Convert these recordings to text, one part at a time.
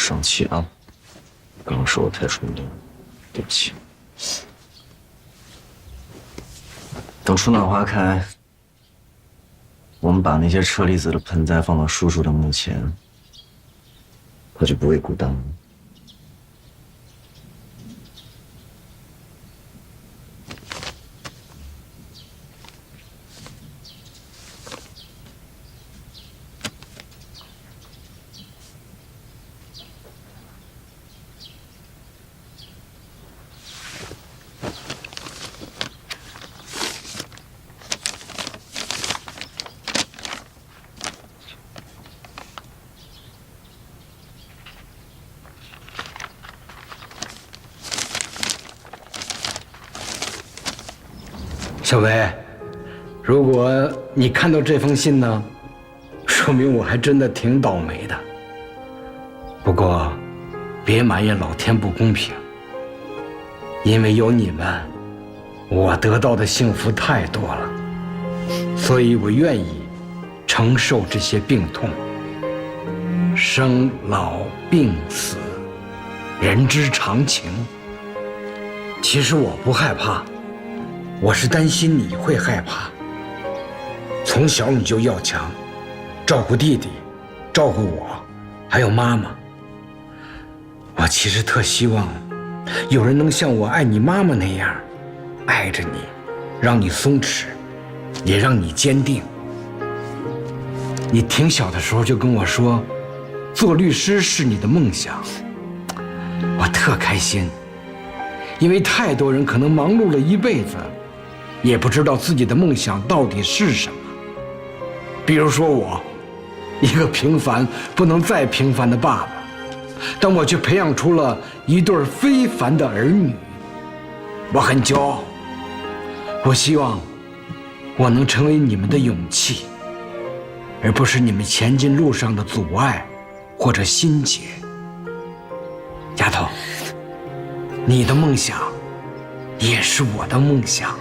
生气啊！刚刚说我太冲动，对不起。等春暖花开，我们把那些车厘子的盆栽放到叔叔的墓前，他就不会孤单了。小薇，如果你看到这封信呢，说明我还真的挺倒霉的。不过，别埋怨老天不公平，因为有你们，我得到的幸福太多了，所以我愿意承受这些病痛。生老病死，人之常情。其实我不害怕。我是担心你会害怕。从小你就要强，照顾弟弟，照顾我，还有妈妈。我其实特希望有人能像我爱你妈妈那样爱着你，让你松弛，也让你坚定。你挺小的时候就跟我说，做律师是你的梦想，我特开心，因为太多人可能忙碌了一辈子，也不知道自己的梦想到底是什么。比如说我，一个平凡不能再平凡的爸爸，但我却培养出了一对非凡的儿女，我很骄傲。我希望我能成为你们的勇气，而不是你们前进路上的阻碍或者心结。丫头，你的梦想也是我的梦想。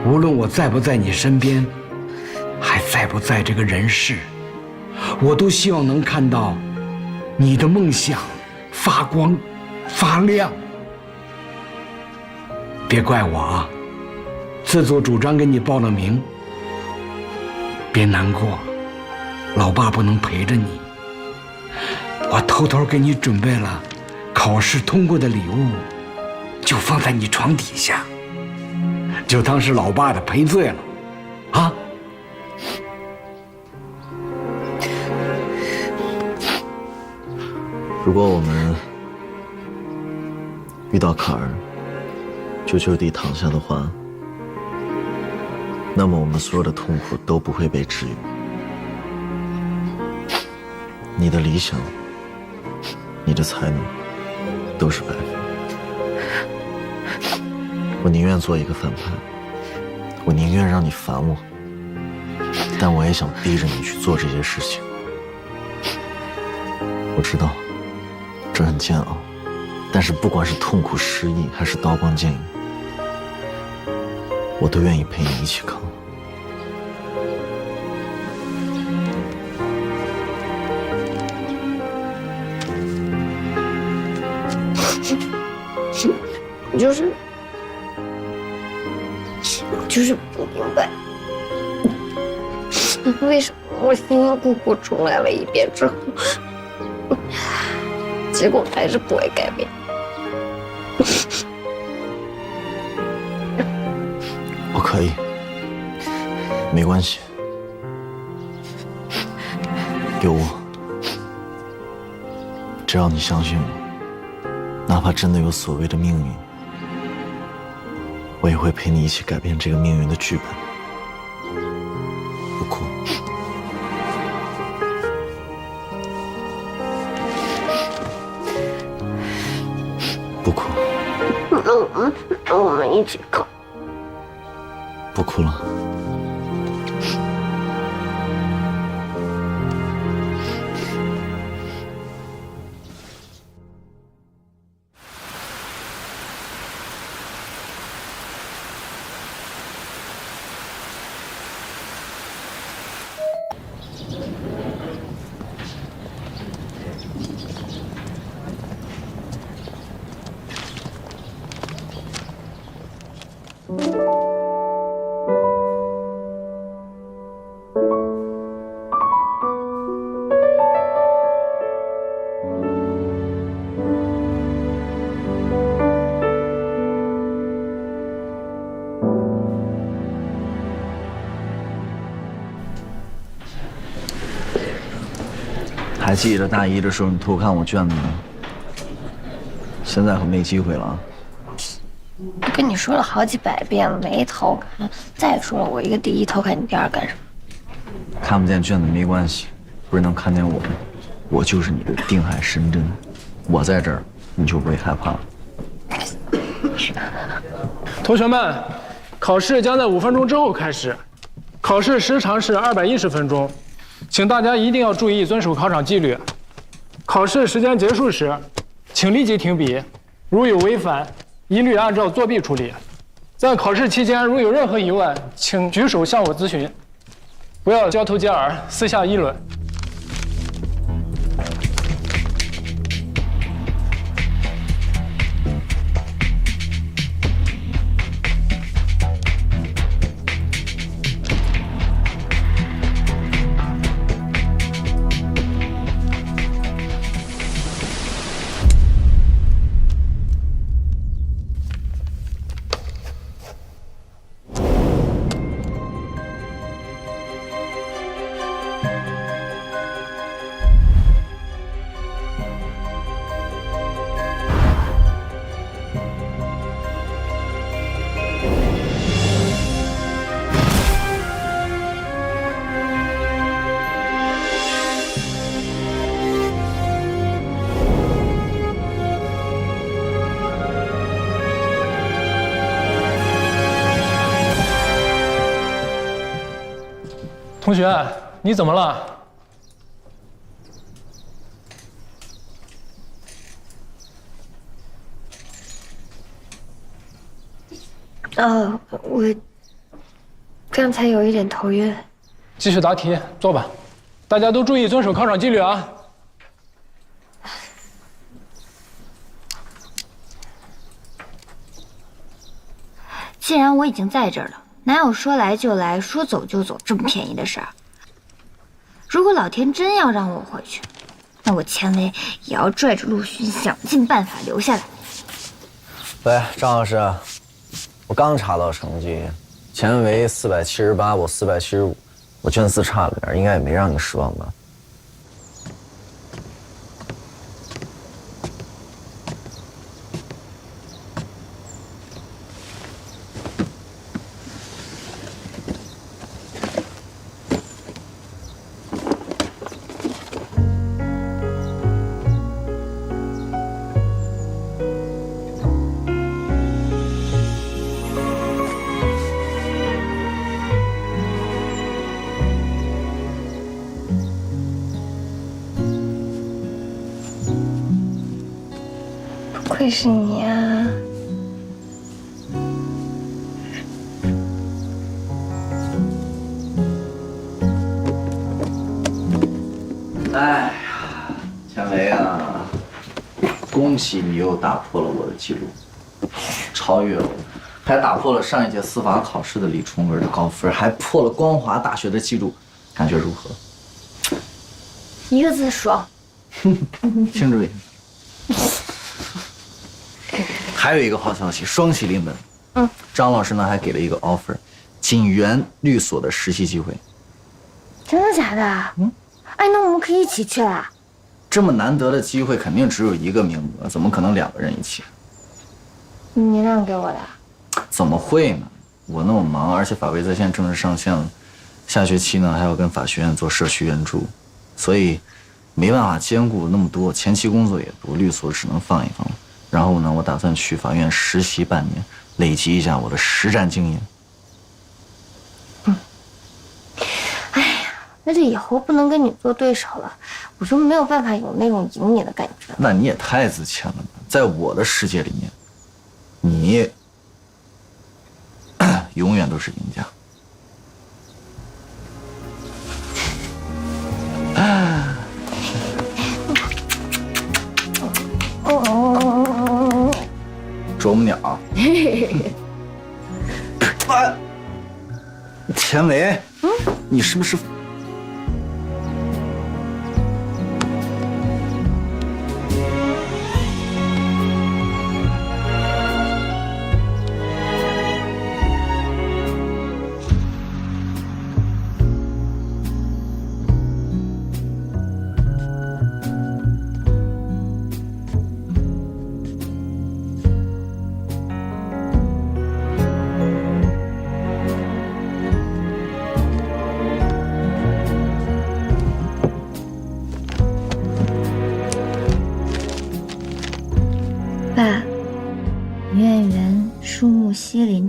无论我在不在你身边，还在不在这个人世，我都希望能看到你的梦想发光发亮。别怪我啊，自作主张给你报了名。别难过，老爸不能陪着你。我偷偷给你准备了考试通过的礼物，就放在你床底下，就当是老爸的赔罪了，啊！如果我们遇到坎儿，就地躺下的话，那么我们所有的痛苦都不会被治愈。你的理想，你的才能，都是白费。我宁愿做一个反派，我宁愿让你烦我，但我也想逼着你去做这些事情。我知道这很煎熬，但是不管是痛苦失意还是刀光剑影，我都愿意陪你一起扛。就是不明白，为什么我辛辛苦苦重来了一遍之后，结果还是不会改变。我可以，没关系，有我，只要你相信我，哪怕真的有所谓的命运，我也会陪你一起改变这个命运的剧本。不哭。不哭。让我们一起扛。不哭了。还记得大一的时候你偷看我卷子吗？现在可没机会了啊！我跟你说了好几百遍了，没偷看。再说了，我一个第一偷看，你第二干什么？看不见卷子没关系，不是能看见我吗？我就是你的定海神针，我在这儿，你就不会害怕了。同学们，考试将在5分钟之后开始，考试时长是210分钟，请大家一定要注意遵守考场纪律。考试时间结束时，请立即停笔，如有违反，一律按照作弊处理。在考试期间，如有任何疑问，请举手向我咨询，不要交头接耳，私下议论。同学，你怎么了？我刚才有一点头晕。继续答题，坐吧。大家都注意遵守考场纪律啊！既然我已经在这儿了，哪有说来就来、说走就走这么便宜的事儿？如果老天真要让我回去，那我钱维也要拽着陆巡，想尽办法留下来。喂，张老师，我刚查到成绩，钱维478，我475，我卷4差了点，应该也没让你失望吧？不愧是你啊！哎呀，钱维啊，恭喜你又打破了我的记录，超越了我，还打破了上一届司法考试的李崇文的高分，还破了光华大学的记录，感觉如何？一个字爽。庆祝一下。还有一个好消息，双喜临门。张老师呢还给了一个 offer， 锦源律所的实习机会。真的假的？哎，那我们可以一起去啦。这么难得的机会，肯定只有一个名额，怎么可能2个人一起？你让给我的？怎么会呢？我那么忙，而且法规在线正式上线了，下学期呢还要跟法学院做社区援助，所以没办法兼顾那么多，前期工作也多，律所只能放一放。然后呢，我打算去法院实习半年，累积一下我的实战经验。哎呀，那这以后不能跟你做对手了，我就没有办法有那种赢你的感觉。那你也太自谦了吧！在我的世界里面，你永远都是赢家。啄木鸟。钱维，你是不是？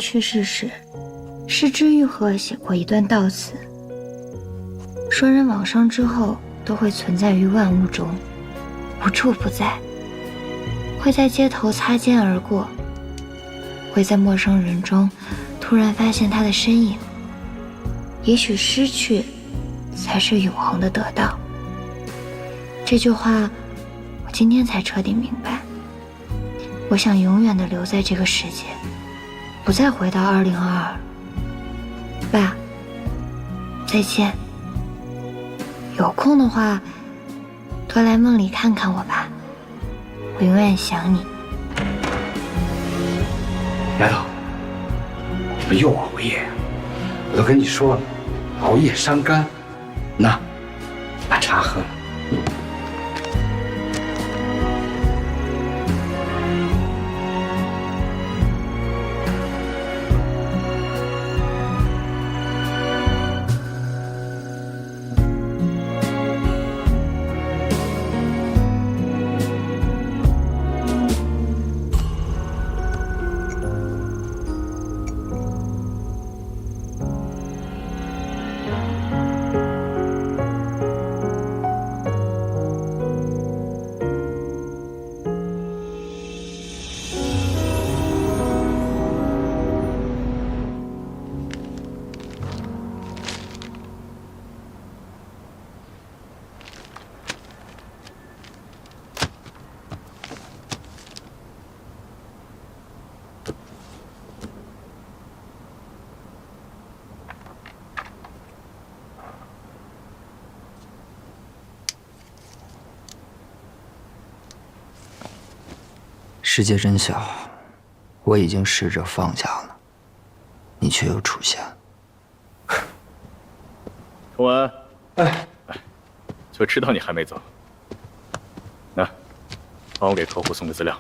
去世时，失之愈合写过一段悼词，说人往生之后都会存在于万物中，无处不在，会在街头擦肩而过，会在陌生人中突然发现他的身影。也许失去才是永恒的得到。这句话我今天才彻底明白。我想永远的留在这个世界，不再回到2022。爸，再见。有空的话，多来梦里看看我吧，我永远想你。丫头，怎么又熬夜呀？我都跟你说了，熬夜伤肝。那，把茶喝了。世界真小，我已经试着放下了，你却又出现。童文，哎，就知道你还没走。那，帮我给客户送个资料。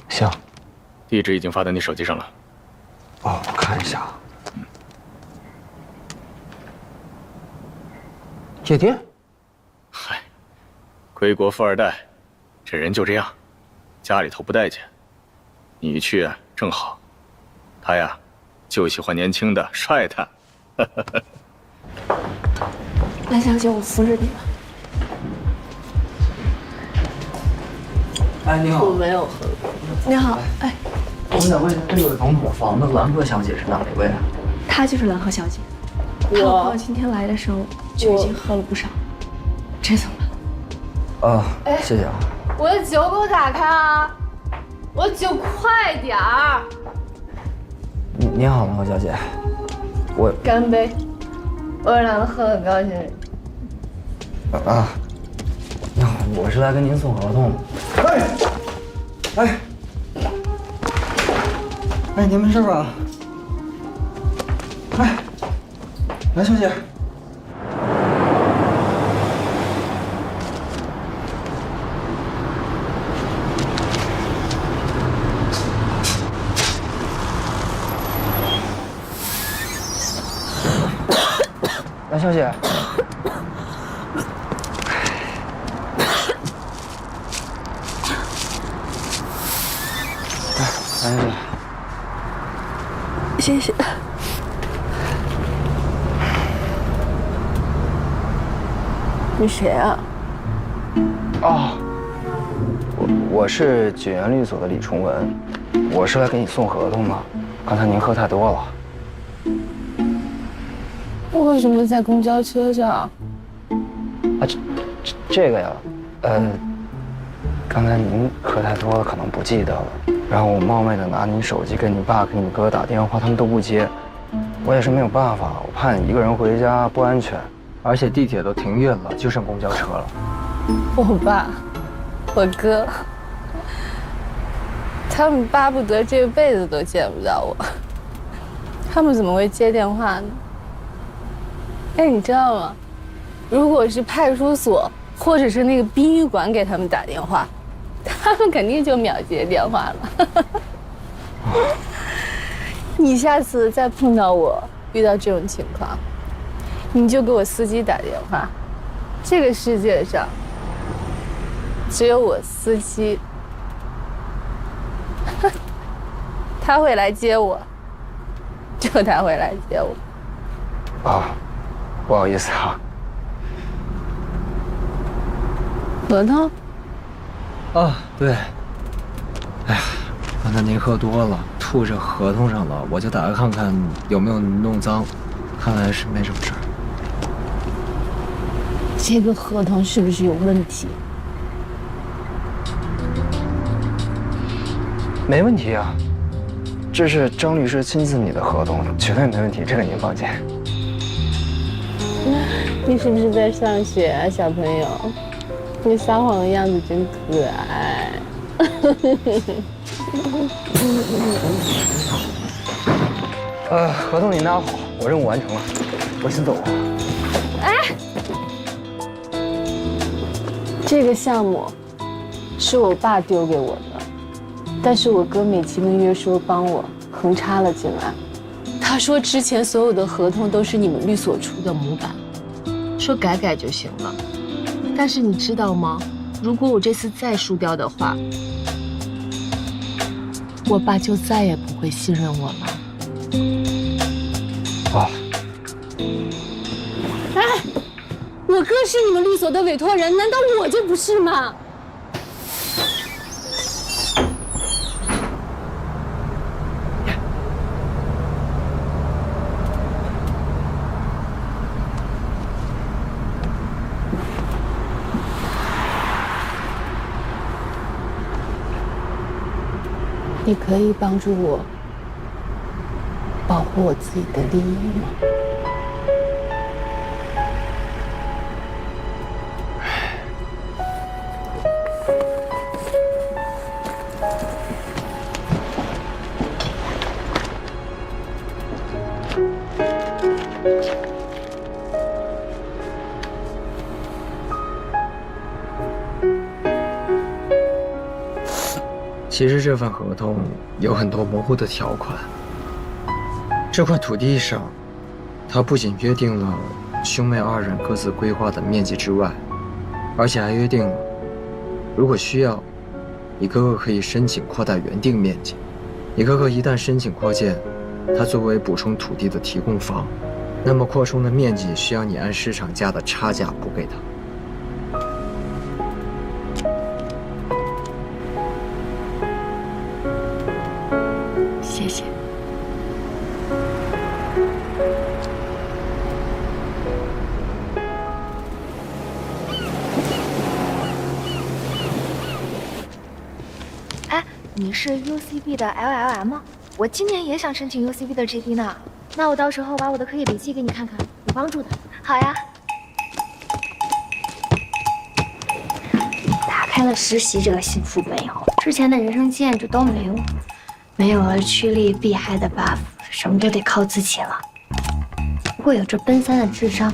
行。地址已经发到你手机上了。哦，我看一下。夜店？嗨，归国富二代。这人就这样，家里头不待见，你一去正好。他呀，就喜欢年轻的帅的。蓝小姐，我扶着你吧。哎，你好。我没有喝过。你好，哎，我想问一下，这个总统房的蓝鹤小姐是哪一位啊？她就是蓝鹤小姐。我朋友今天来的时候就已经喝了不少。这怎么办？谢谢啊。我的酒给我打开啊！我的酒快点儿！你好，蓝鹤小姐，我干杯！我让他们喝得很高兴。你好，我是来跟您送合同的。哎，您没事吧？蓝小姐。蓝小姐，蓝小姐，谢谢。你谁啊？我是锦源律所的李崇文，我是来给你送合同的。刚才您喝太多了。为什么在公交车上？这个呀，刚才您喝太多了，可能不记得了。然后我冒昧的拿您手机给你爸、给你哥打电话，他们都不接。我也是没有办法，我怕你一个人回家不安全，而且地铁都停运了，就剩公交车了。我爸，我哥，他们巴不得这辈子都见不到我。他们怎么会接电话呢？哎，你知道吗？如果是派出所或者是那个殡仪馆给他们打电话，他们肯定就秒接电话了。你下次再碰到我遇到这种情况，你就给我司机打电话。这个世界上只有我司机。他会来接我，就他会来接我。啊，不好意思啊。合同？啊，对。哎呀，刚才您喝多了，吐这合同上了，我就打开看看有没有弄脏，看来是没什么事儿。这个合同是不是有问题？没问题啊，这是张律师亲自拟的合同，绝对没问题，这个您放心。你是不是在上学啊，小朋友？你撒谎的样子真可爱。合同你拿好，我任务完成了，我先走了。哎，这个项目是我爸丢给我的，但是我哥美其名曰说帮我横插了进来。他说之前所有的合同都是你们律所出的模板，说改改就行了。但是你知道吗？如果我这次再输掉的话，我爸就再也不会信任我了。哦。哎，我哥是你们律所的委托人，难道我就不是吗？你可以帮助我保护我自己的利益吗？其实这份合同有很多模糊的条款。这块土地上，它不仅约定了兄妹二人各自规划的面积之外，而且还约定了，如果需要，你哥哥可以申请扩大原定面积。你哥哥一旦申请扩建，他作为补充土地的提供方，那么扩充的面积需要你按市场价的差价补给他。谢谢。哎，你是 UCB 的 LLM 吗？我今年也想申请 UCB 的 GD 呢。那我到时候把我的课业笔记给你看看，有帮助的。好呀。打开了实习这个新副本以后，之前的人生经验就都没有了，没有了趋利避害的 buff， 什么都得靠自己了。不过有这奔三的智商，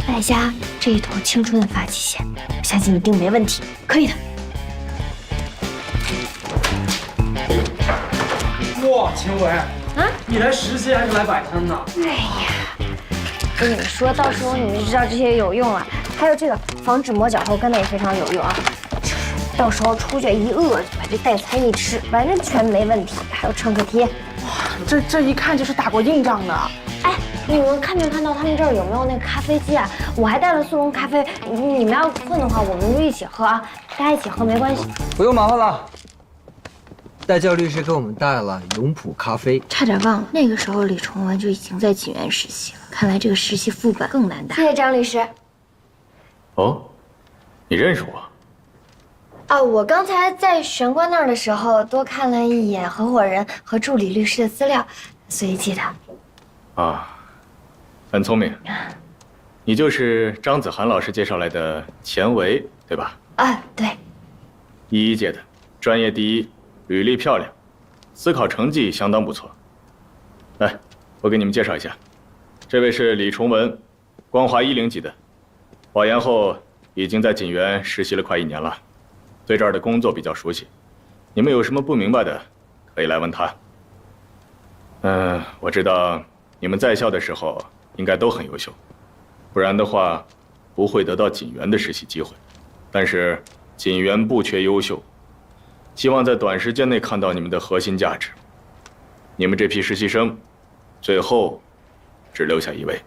外加这一头青春的发际线，我相信一定没问题，可以的。哇，秦伟啊，你来实习还是来摆摊呢？哎呀，跟你们说，到时候你们就知道这些有用了。还有这个防止磨脚后跟的也非常有用啊。到时候出去一饿就把这代餐一吃，完全没问题。还有创可贴，哇，这一看就是打过硬仗的。哎，你们看没看到他们这儿有没有那个咖啡机啊？我还带了速溶咖啡，你们要困的话，我们就一起喝啊，大家一起喝没关系。不用麻烦了。代教律师给我们带了永璞咖啡，差点忘了，那个时候李崇文就已经在锦园实习了，看来这个实习副本更难打。谢谢张律师。哦，你认识我？啊，我刚才在玄关那儿的时候多看了一眼合伙人和助理律师的资料，所以记得。啊，很聪明。你就是张子涵老师介绍来的钱维，对吧？啊，对。11届的，专业第一，履历漂亮，思考成绩相当不错。来，我给你们介绍一下，这位是李崇文，光华10级的，保研后已经在锦园实习了快1年了，对这儿的工作比较熟悉。你们有什么不明白的，可以来问他。我知道你们在校的时候应该都很优秀，不然的话不会得到锦园的实习机会。但是锦园不缺优秀，希望在短时间内看到你们的核心价值。你们这批实习生，最后只留下1位。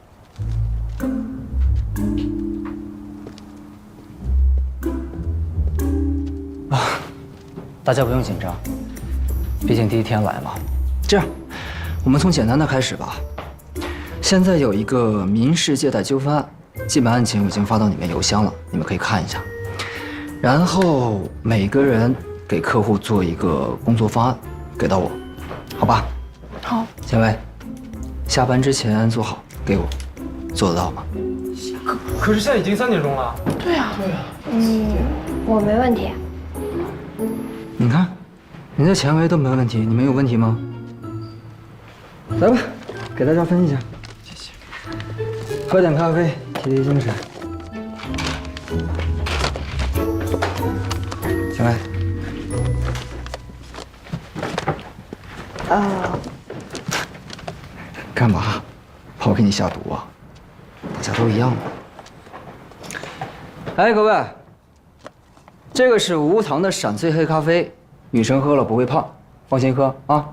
大家不用紧张，毕竟第一天来嘛。这样，我们从简单的开始吧。现在有一个民事借贷纠纷案，基本案情已经发到你们邮箱了，你们可以看一下。然后每个人给客户做一个工作方案，给到我，好吧？好。千薇，下班之前做好，给我，做得到吗？可是现在已经3点钟了。对啊。我没问题。你看，人家钱薇都没问题，你们有问题吗？来吧，给大家分一下。谢谢。喝点咖啡，提提精神。钱薇。干嘛？怕我给你下毒啊？大家都一样的。哎，各位。这个是无糖的闪萃黑咖啡，女生喝了不会胖，放心喝啊！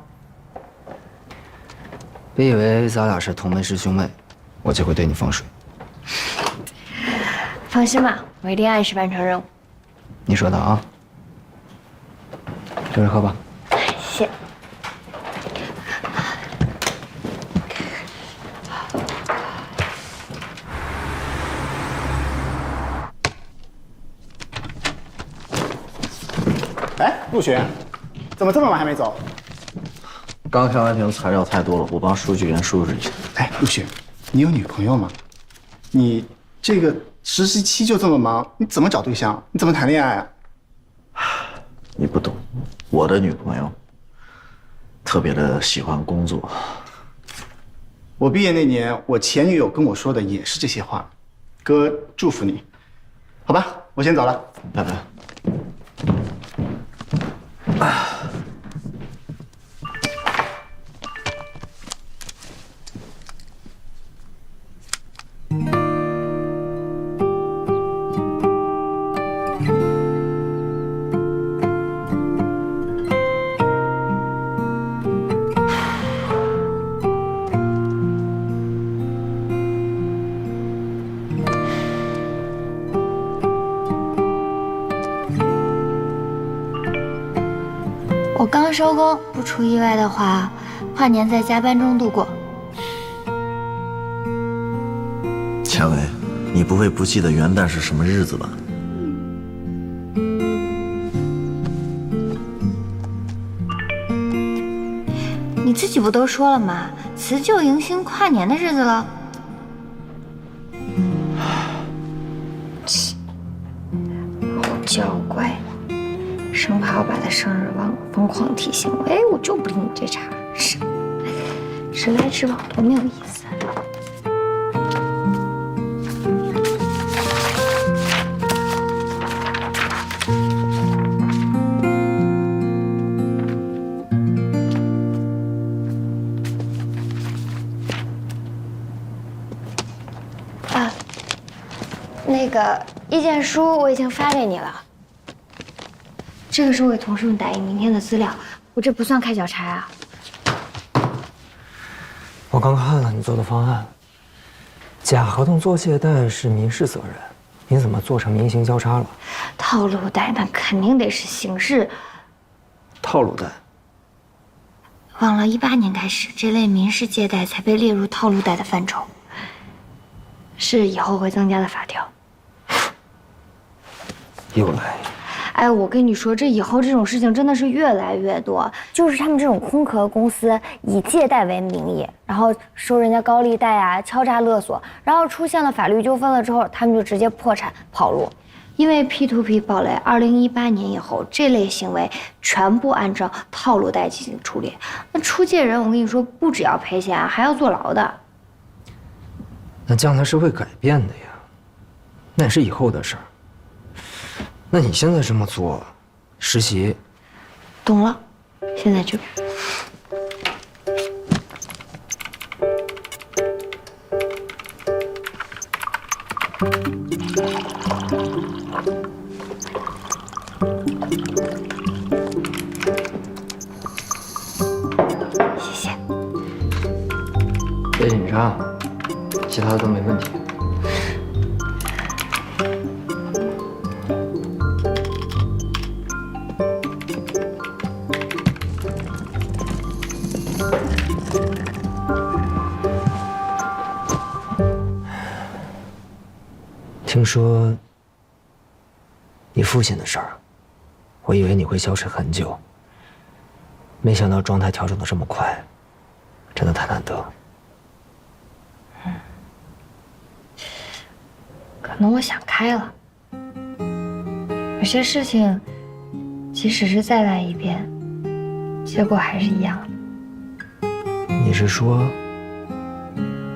别以为咱俩是同门师兄妹，我就会对你放水。放心吧，我一定按时完成任务。你说的啊？接着喝吧。谢谢。哎，陆璇，怎么这么晚还没走？刚开完庭，材料太多了，我帮数据员收拾一下。哎，陆璇，你有女朋友吗？你这个实习期就这么忙，你怎么找对象？你怎么谈恋爱啊？你不懂，我的女朋友特别的喜欢工作。我毕业那年，我前女友跟我说的也是这些话。哥，祝福你。好吧，我先走了，拜拜。我刚收工，不出意外的话，跨年在加班中度过。钱伟，你不会不记得元旦是什么日子吧？你自己不都说了吗？辞旧迎新，跨年的日子了。好娇乖，生怕我把他生日忘了，疯狂提醒我。哎，我就不理你这茬，直来直往，多没有意思。那个意见书我已经发给你了，这个是我给同事们打印明天的资料，我这不算开小差啊。我刚看了你做的方案，假合同做借贷是民事责任，你怎么做成民刑交叉了？套路贷那肯定得是刑事。套路贷？忘了18年开始，这类民事借贷才被列入套路贷的范畴，是以后会增加的法条。又来！哎，我跟你说，这以后这种事情真的是越来越多。就是他们这种空壳公司以借贷为名义，然后收人家高利贷啊，敲诈勒索，然后出现了法律纠纷了之后，他们就直接破产跑路。因为 P2P 暴雷，2018年以后，这类行为全部按照套路贷进行处理。那出借人，我跟你说，不只要赔钱，还要坐牢的。那将来是会改变的呀，那也是以后的事儿。那你现在这么做，实习，懂了，现在就。谢谢。查，其他的都没问题。听说你父亲的事儿，我以为你会消沉很久，没想到状态调整的这么快，真的太难得了。可能我想开了，有些事情，即使是再来一遍，结果还是一样的。你是说，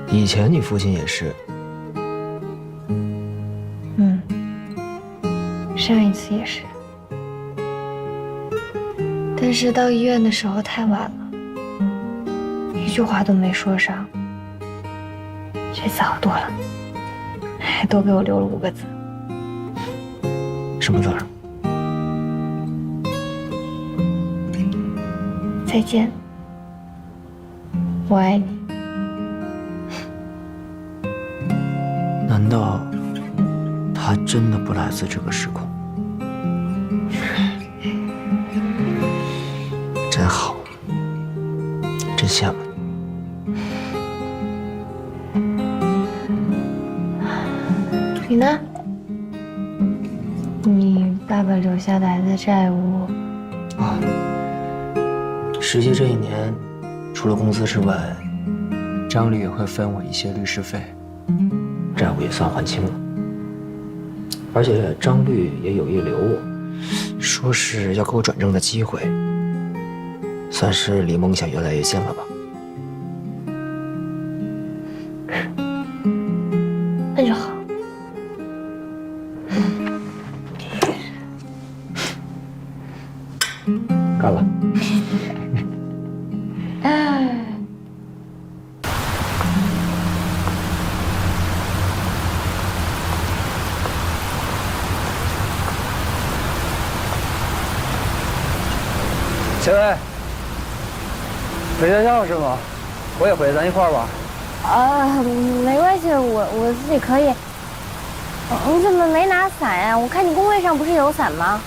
以前你父亲也是？上一次也是，但是到医院的时候太晚了，一句话都没说上。这次好多了，还多给我留了5个字。什么字儿？再见，我爱你。难道他真的不来自这个时空？真好，真羡慕你。你呢？你爸爸留下来的债务啊，实习这1年，除了工资之外，张律也会分我一些律师费，债务也算还清了。而且张律也有意留我，说是要给我转正的机会，算是离梦想越来越近了吧。那就好。干了。秦薇，没学校是吗？我也回，咱一块儿吧。没关系，我自己可以。你怎么没拿伞呀？我看你工位上不是有伞吗？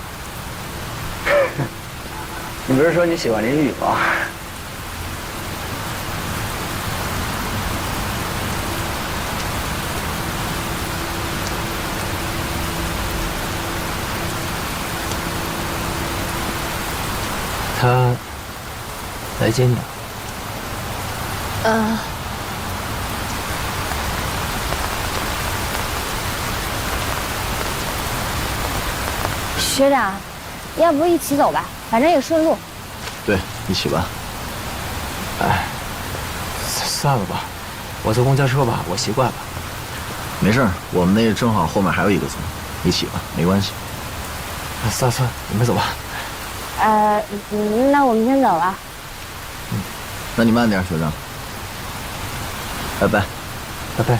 你不是说你喜欢淋雨吗？他来接你了。学长，要不一起走吧，反正也顺路。对，一起吧。哎，算了吧，我坐公交车吧，我习惯了。没事儿，我们那正好后面还有1个座，一起吧，没关系。算了，你们走吧。那我们先走了。那你慢点，学长。拜拜。拜拜。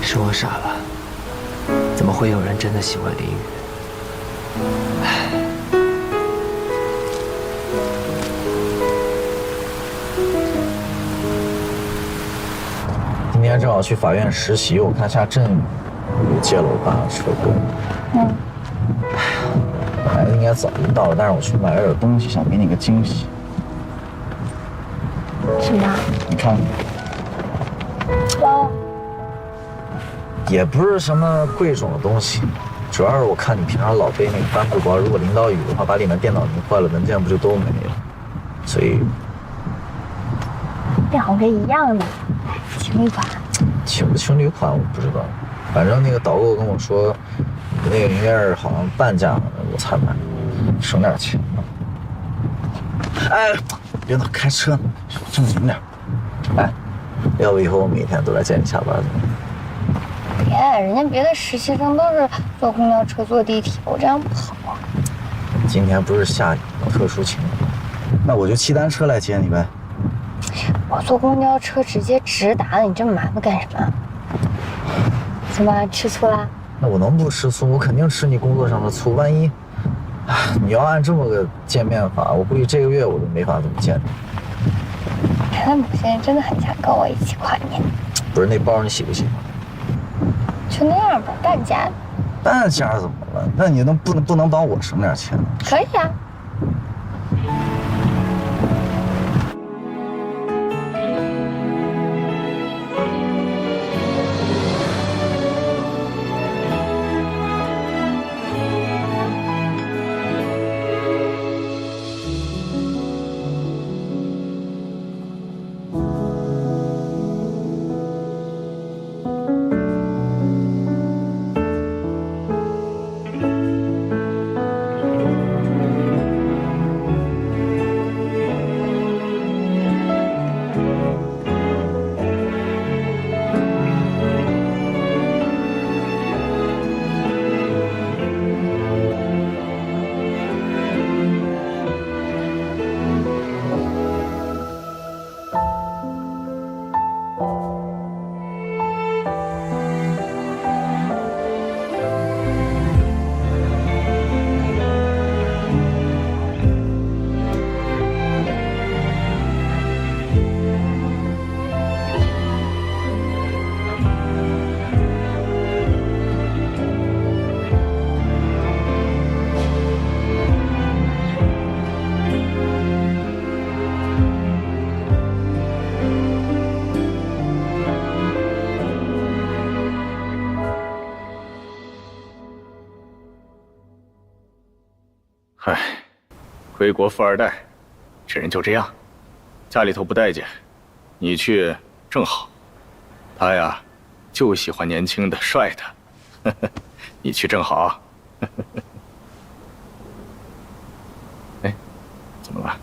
是我傻了，怎么会有人真的喜欢淋雨？今天正好去法院实习，我看下阵雨，也借了我爸车钩。哎呀，本来应该早就到了，但是我去买了点东西，想给你个惊喜。什么？你看。包。也不是什么贵重的东西，主要是我看你平常老背那个帆布包，如果淋到雨的话，把里面电脑拧坏了，文件不就都没了？所以两个一样的，情侣款。情不情侣款我不知道，反正那个导购跟我说，你那个应该是好像半价我才买，省点钱嘛。哎，别闹，开车呢，正经点。哎，要不以后我每天都来接你下班去？别人家别的实习生都是坐公交车、坐地铁，我这样不好啊。今天不是下雨吗？特殊情况，那我就骑单车来接你呗。我坐公交车直接直达了，你这么麻烦干什么？怎么吃醋啦？那我能不吃醋？我肯定吃你工作上的醋。万一，你要按这么个见面法，我估计这个月我都没法怎么见你。看来某些人真的很想跟我一起跨年。不是那包你喜不喜欢？就那样吧，半价。半价怎么了？那你不能帮我省点钱呢？可以啊。唉，归国富二代，这人就这样，家里头不待见，你去正好。他呀，就喜欢年轻的、帅的，你去正好。哎，怎么了？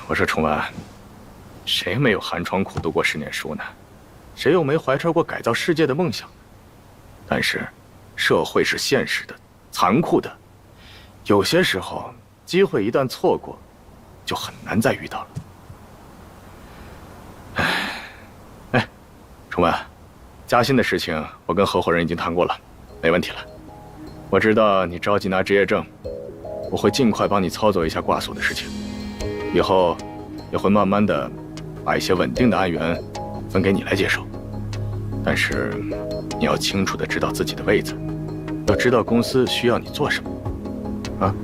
我说崇文，谁没有寒窗苦读过10年书呢？谁又没怀揣过改造世界的梦想呢？但是，社会是现实的。残酷的，有些时候机会一旦错过，就很难再遇到了。哎，崇文，加薪的事情我跟合伙人已经谈过了，没问题了。我知道你着急拿职业证，我会尽快帮你操作一下挂锁的事情，以后也会慢慢的把一些稳定的案源分给你来接手。但是你要清楚的知道自己的位子。要知道公司需要你做什么，啊？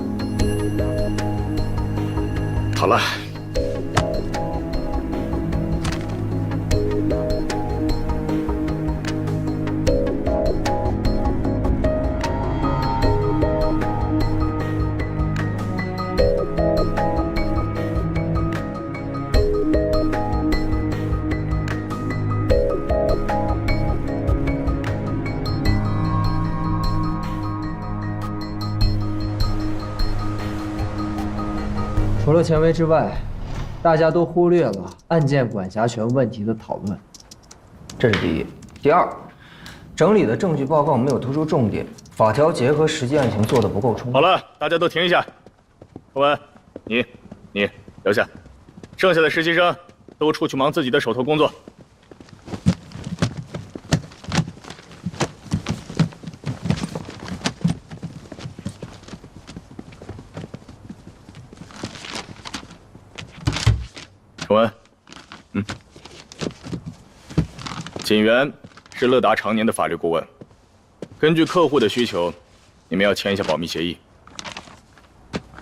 好了。除了钱为之外，大家都忽略了案件管辖权问题的讨论，这是第一。第二，整理的证据报告没有突出重点，法条结合实际案情做得不够充分。好了，大家都停一下。洪文，你留下，剩下的实习生都出去忙自己的手头工作。崇文，锦源是乐达常年的法律顾问，根据客户的需求，你们要签一下保密协议。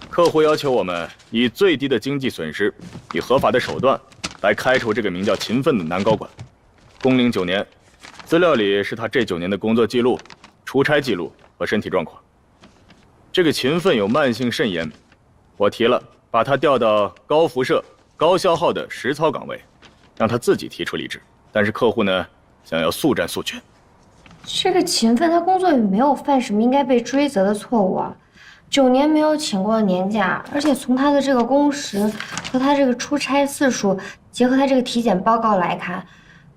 客户要求我们以最低的经济损失，以合法的手段来开除这个名叫秦奋的男高管。工龄9年，资料里是他这9年的工作记录、出差记录和身体状况。这个秦奋有慢性肾炎，我提了把他调到高辐射、高消耗的实操岗位，让他自己提出离职。但是客户呢，想要速战速决。这个秦奋他工作也没有犯什么应该被追责的错误啊，9年没有请过年假，而且从他的这个工时和他这个出差次数，结合他这个体检报告来看，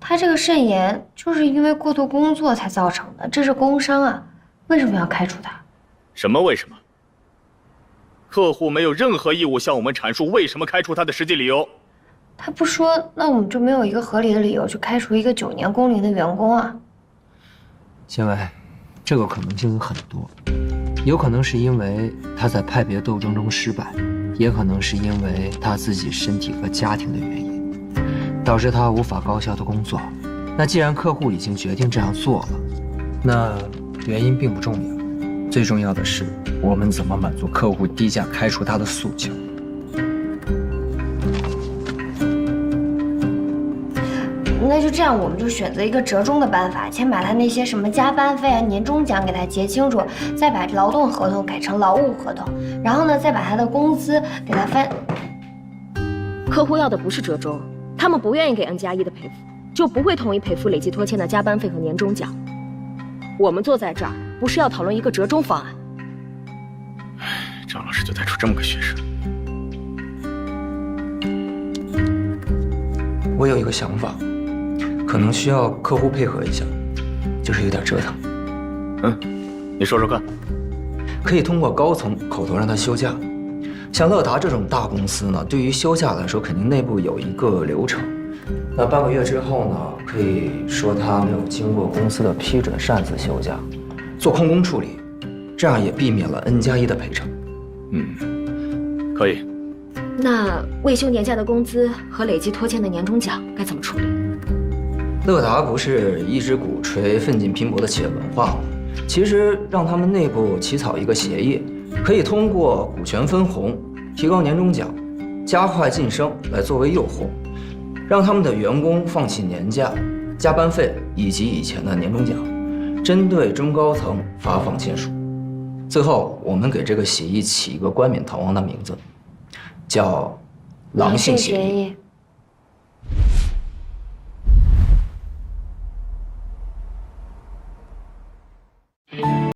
他这个肾炎就是因为过度工作才造成的，这是工伤啊，为什么要开除他？什么为什么？客户没有任何义务向我们阐述为什么开除他的实际理由。他不说，那我们就没有一个合理的理由去开除一个9年工龄的员工啊。千薇，这个可能性有很多，有可能是因为他在派别斗争中失败，也可能是因为他自己身体和家庭的原因，导致他无法高效的工作。那既然客户已经决定这样做了，那原因并不重要，最重要的是我们怎么满足客户低价开除他的诉求。那就这样，我们就选择一个折中的办法，先把他那些什么加班费啊、年终奖给他结清楚，再把劳动合同改成劳务合同，然后呢，再把他的工资给他翻。客户要的不是折中，他们不愿意给 N+1的赔付，就不会同意赔付累计拖欠的加班费和年终奖。我们坐在这儿，不是要讨论一个折中方案。张老师就带出这么个学生。我有一个想法，可能需要客户配合一下，就是有点折腾。你说说看。可以通过高层口头让他休假。像乐达这种大公司呢，对于休假来说，肯定内部有一个流程。那半个月之后呢，可以说他没有经过公司的批准擅自休假，做空工处理，这样也避免了 N+1的赔偿。可以。那未休年假的工资和累计拖欠的年终奖该怎么处理？乐达不是一直鼓吹奋进拼搏的企业文化吗？其实让他们内部起草一个协议，可以通过股权分红、提高年终奖、加快晋升来作为诱惑，让他们的员工放弃年假、加班费以及以前的年终奖，针对中高层发放签署。最后，我们给这个协议起一个冠冕堂皇的名字，叫“狼性协议”。